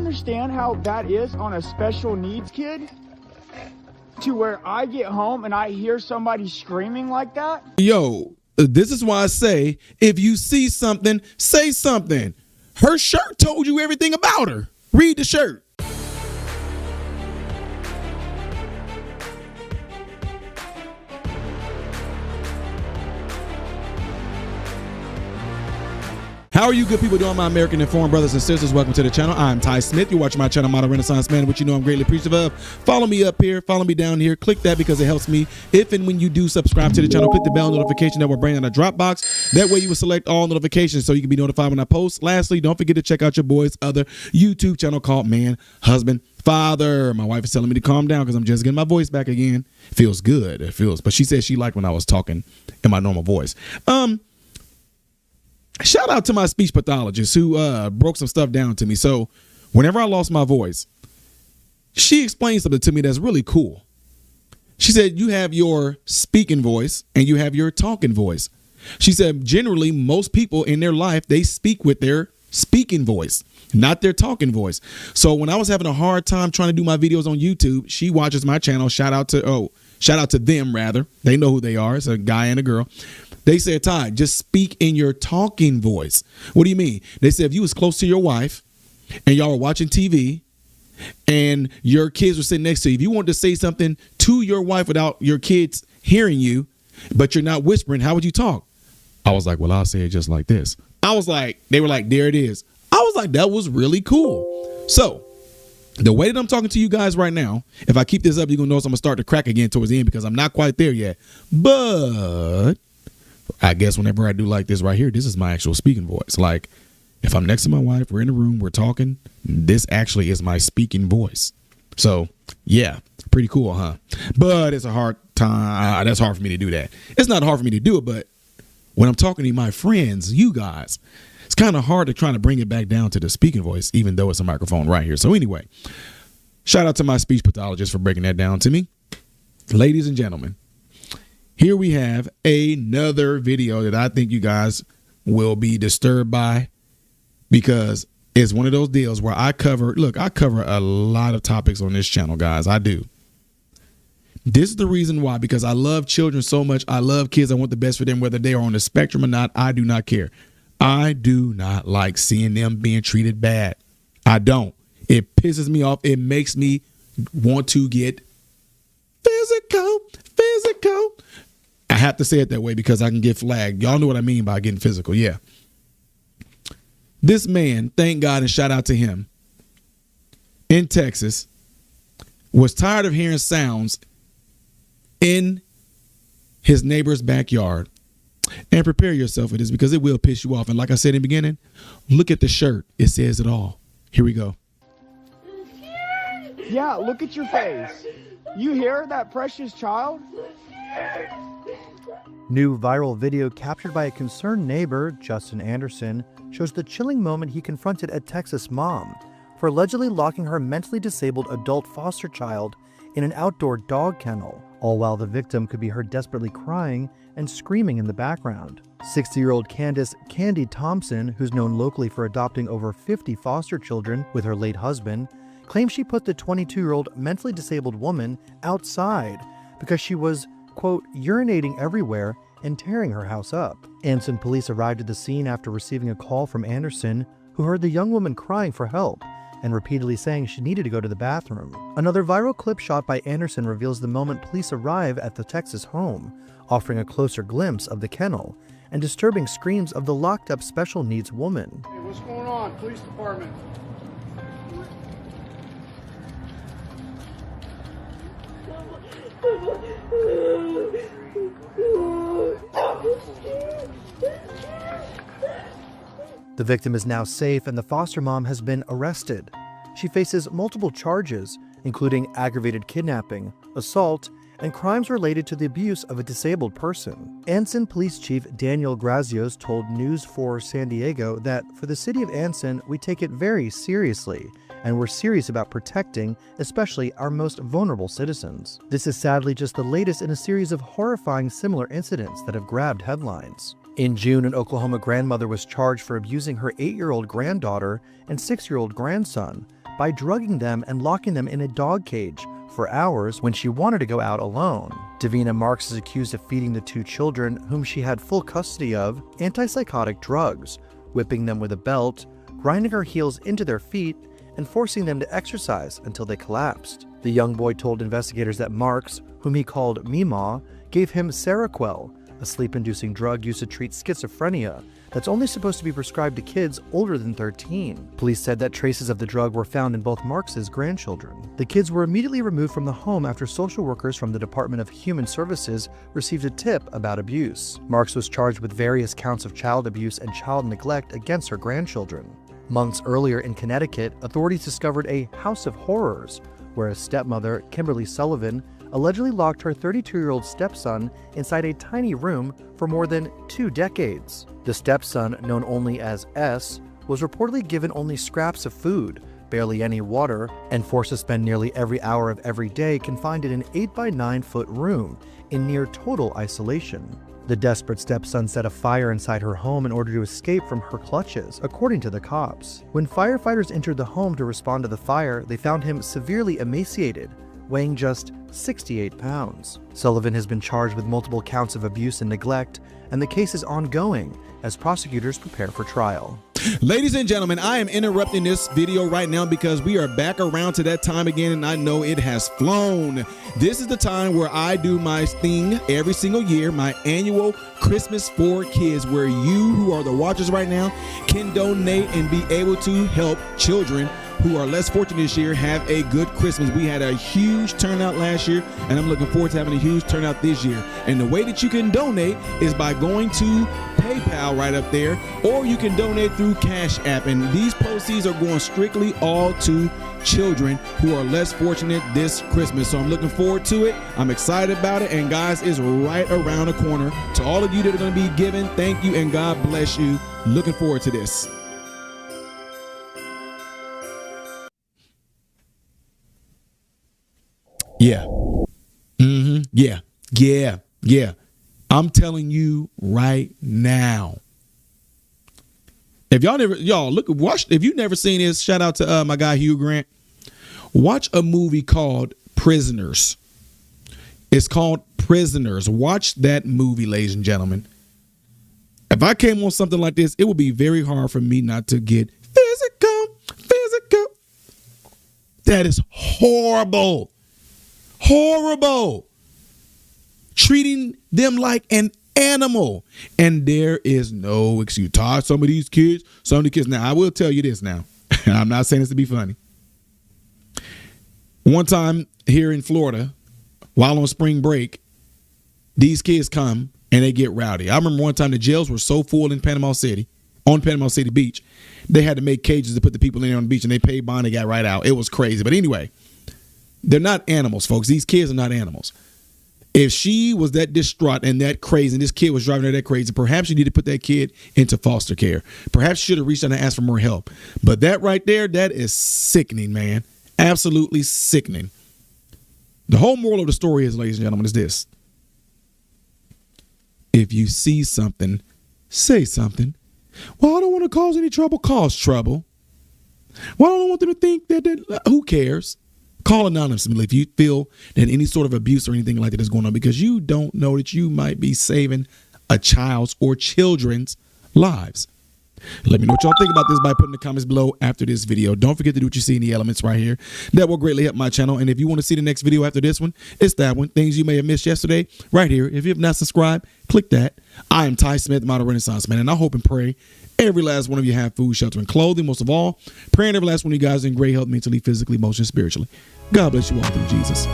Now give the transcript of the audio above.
understand how that is on a special needs kid? To where I get home and I hear somebody screaming like that? Yo, this is why I say, if you see something, say something. Her shirt told you everything about her. Read the shirt. How are you good people doing, my American informed brothers and sisters? Welcome to the channel. I'm Ty Smith. You're watching my channel, Modern Renaissance Man, which you know I'm greatly appreciative of. Follow me up here. Follow me down here. Click that because it helps me. If and when you do subscribe to the channel, click the bell notification that will bring on a Dropbox. That way you will select all notifications so you can be notified when I post. Lastly, don't forget to check out your boy's other YouTube channel called Man, Husband, Father. My wife is telling me to calm down because I'm just getting my voice back again. It feels good. It feels, but she said she liked when I was talking in my normal voice. Shout out to my speech pathologist who broke some stuff down to me. So whenever I lost my voice, she explained something to me that's really cool. She said, you have your speaking voice and you have your talking voice. She said, generally, most people in their life, they speak with their speaking voice, not their talking voice. So when I was having a hard time trying to do my videos on YouTube, she watches my channel. Shout out to them, rather. They know who they are. It's a guy and a girl. They said, Ty, just speak in your talking voice. What do you mean? They said if you was close to your wife and y'all were watching TV and your kids were sitting next to you, if you wanted to say something to your wife without your kids hearing you, but you're not whispering, how would you talk? I was like, well, I'll say it just like this. I was like, they were like, there it is. I was like, that was really cool. So the way that I'm talking to you guys right now, if I keep this up, you're going to notice I'm going to start to crack again towards the end because I'm not quite there yet. But I guess whenever I do like this right here, this is my actual speaking voice. Like if I'm next to my wife, we're in the room, we're talking, this actually is my speaking voice. So yeah, pretty cool, huh? But it's a hard time. That's hard for me to do that. It's not hard for me to do it, but when I'm talking to my friends, you guys, it's kind of hard to try to bring it back down to the speaking voice, even though it's a microphone right here. So anyway, shout out to my speech pathologist for breaking that down to me. Ladies and gentlemen, here we have another video that I think you guys will be disturbed by because it's one of those deals where I cover a lot of topics on this channel, guys. I do. This is the reason why, because I love children so much. I love kids. I want the best for them, whether they are on the spectrum or not. I do not care. I do not like seeing them being treated bad. I don't. It pisses me off. It makes me want to get physical. I have to say it that way because I can get flagged. Y'all know what I mean by getting physical. Yeah. This man, thank God and shout out to him, in Texas, was tired of hearing sounds in his neighbor's backyard. And prepare yourself for this because it will piss you off. And like I said in the beginning, look at the shirt. It says it all. Here we go. Yeah, look at your face. You hear that precious child? New viral video captured by a concerned neighbor, Justin Anderson, shows the chilling moment he confronted a Texas mom for allegedly locking her mentally disabled adult foster child in an outdoor dog kennel, all while the victim could be heard desperately crying and screaming in the background. 60-year-old Candace Candy Thompson, who's known locally for adopting over 50 foster children with her late husband, claims she put the 22-year-old mentally disabled woman outside because she was, quote, urinating everywhere and tearing her house up. Anson police arrived at the scene after receiving a call from Anderson, who heard the young woman crying for help and repeatedly saying she needed to go to the bathroom. Another viral clip shot by Anderson reveals the moment police arrive at the Texas home, offering a closer glimpse of the kennel and disturbing screams of the locked-up special needs woman. Hey, what's going on, police department? The victim is now safe and the foster mom has been arrested. She faces multiple charges, including aggravated kidnapping, assault, and crimes related to the abuse of a disabled person. Anson Police Chief Daniel Grazios told News 4 San Diego that for the city of Anson, we take it very seriously, and we're serious about protecting, especially our most vulnerable citizens. This is sadly just the latest in a series of horrifying similar incidents that have grabbed headlines. In June, an Oklahoma grandmother was charged for abusing her 8-year-old granddaughter and 6-year-old grandson by drugging them and locking them in a dog cage for hours when she wanted to go out alone. Davina Marks is accused of feeding the 2 children, whom she had full custody of, antipsychotic drugs, whipping them with a belt, grinding her heels into their feet, and forcing them to exercise until they collapsed. The young boy told investigators that Marks, whom he called Meemaw, gave him Seroquel, a sleep-inducing drug used to treat schizophrenia that's only supposed to be prescribed to kids older than 13. Police said that traces of the drug were found in both Marks' grandchildren. The kids were immediately removed from the home after social workers from the Department of Human Services received a tip about abuse. Marks was charged with various counts of child abuse and child neglect against her grandchildren. Months earlier in Connecticut, authorities discovered a house of horrors where a stepmother, Kimberly Sullivan, allegedly locked her 32-year-old stepson inside a tiny room for more than 2 decades. The stepson, known only as S, was reportedly given only scraps of food, barely any water, and forced to spend nearly every hour of every day confined in an 8 by 9 foot room in near total isolation. The desperate stepson set a fire inside her home in order to escape from her clutches, according to the cops. When firefighters entered the home to respond to the fire, they found him severely emaciated, weighing just 68 pounds. Sullivan has been charged with multiple counts of abuse and neglect, and the case is ongoing as prosecutors prepare for trial. Ladies and gentlemen, I am interrupting this video right now because we are back around to that time again, and I know it has flown. This is the time where I do my thing every single year, my annual Christmas for Kids, where you who are the watchers right now can donate and be able to help children who are less fortunate this year have a good Christmas. We had a huge turnout last year, and I'm looking forward to having a huge turnout this year. And the way that you can donate is by going to PayPal right up there, or you can donate through Cash App. And these proceeds are going strictly all to children who are less fortunate this Christmas. So I'm looking forward to it. I'm excited about it. And guys, it's right around the corner. To all of you that are going to be giving, thank you and God bless you. Looking forward to this. Yeah. Yeah. I'm telling you right now. If if you've never seen this, shout out to my guy Hugh Grant. Watch a movie called Prisoners. It's called Prisoners. Watch that movie, ladies and gentlemen. If I came on something like this, it would be very hard for me not to get physical. That is horrible. Horrible. Treating them like an animal. And there is no excuse. Some of the kids. Now, I will tell you this now. And I'm not saying this to be funny. One time here in Florida, while on spring break, these kids come and they get rowdy. I remember one time the jails were so full in Panama City, on Panama City Beach, they had to make cages to put the people in there on the beach, and they paid bond and got right out. It was crazy. But anyway, they're not animals, folks. These kids are not animals. If she was that distraught and that crazy, and this kid was driving her that crazy, perhaps you need to put that kid into foster care. Perhaps you should have reached out and asked for more help. But that right there, that is sickening, man. Absolutely sickening. The whole moral of the story is, ladies and gentlemen, is this. If you see something, say something. Well, I don't want to cause any trouble. Cause trouble. Well, I don't want them to think that who cares? Call anonymously if you feel that any sort of abuse or anything like that is going on, because you don't know that you might be saving a child's or children's lives. Let me know what y'all think about this by putting in the comments below after this video. Don't forget to do what you see in the elements right here. That will greatly help my channel. And if you want to see the next video after this one, it's that one. Things you may have missed yesterday right here. If you have not subscribed, click that. I am Ty Smith, Modern Renaissance Man, and I hope and pray every last one of you have food, shelter, and clothing. Most of all, praying every last one of you guys in great health, mentally, physically, emotionally, spiritually. God bless you all through Jesus.